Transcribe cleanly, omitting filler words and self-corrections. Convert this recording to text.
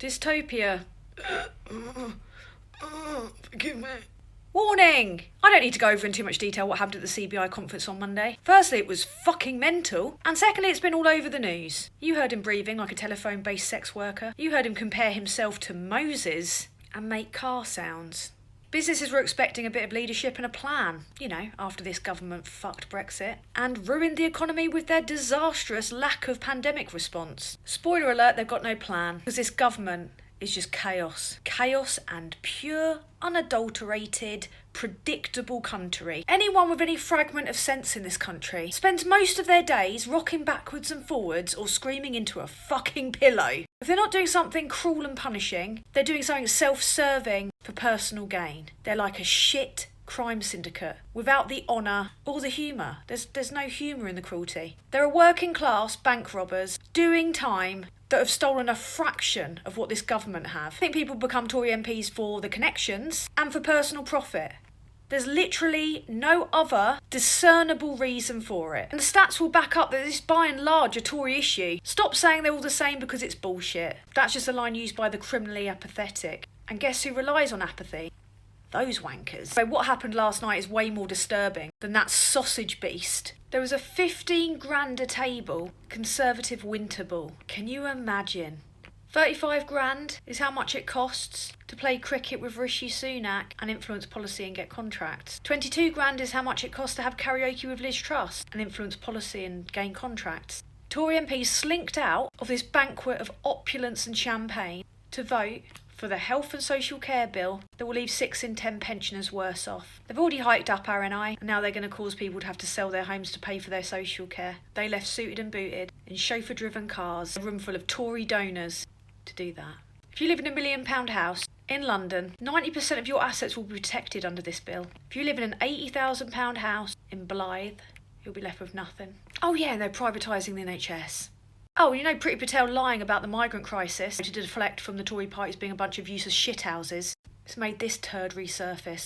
Dystopia. Forgive me. Warning! I don't need to go over in too much detail what happened at the CBI conference on Monday. Firstly, it was fucking mental. And secondly, it's been all over the news. You heard him breathing like a telephone-based sex worker. You heard him compare himself to Moses and make car sounds. Businesses were expecting a bit of leadership and a plan, after this government fucked Brexit, and ruined the economy with their disastrous lack of pandemic response. Spoiler alert, they've got no plan, because this government is just chaos. Chaos and pure, unadulterated, predictable country. Anyone with any fragment of sense in this country spends most of their days rocking backwards and forwards or screaming into a fucking pillow. If they're not doing something cruel and punishing, they're doing something self-serving for personal gain. They're like a shit crime syndicate without the honour or the humour. There's no humour in the cruelty. They're a working class bank robbers doing time that have stolen a fraction of what this government have. I think people become Tory MPs for the connections and for personal profit. There's literally no other discernible reason for it. And the stats will back up that this is by and large a Tory issue. Stop saying they're all the same because it's bullshit. That's just a line used by the criminally apathetic. And guess who relies on apathy? Those wankers. So what happened last night is way more disturbing than that sausage beast. There was a 15 grand a table Conservative winter ball. Can you imagine? 35 grand is how much it costs to play cricket with Rishi Sunak and influence policy and get contracts. 22 grand is how much it costs to have karaoke with Liz Truss and influence policy and gain contracts. Tory MPs slinked out of this banquet of opulence and champagne to vote for the health and social care bill that will leave 6 in 10 pensioners worse off. They've already hiked up RNI and now they're going to cause people to have to sell their homes to pay for their social care. They left suited and booted in chauffeur-driven cars, a room full of Tory donors to do that. If you live in a £1 million house in London, 90% of your assets will be protected under this bill. If you live in an £80,000 house in Blythe, you'll be left with nothing. Oh yeah, and they're privatising the NHS. Oh, Priti Patel lying about the migrant crisis to deflect from the Tory parties being a bunch of useless shithouses. It's made this turd resurface.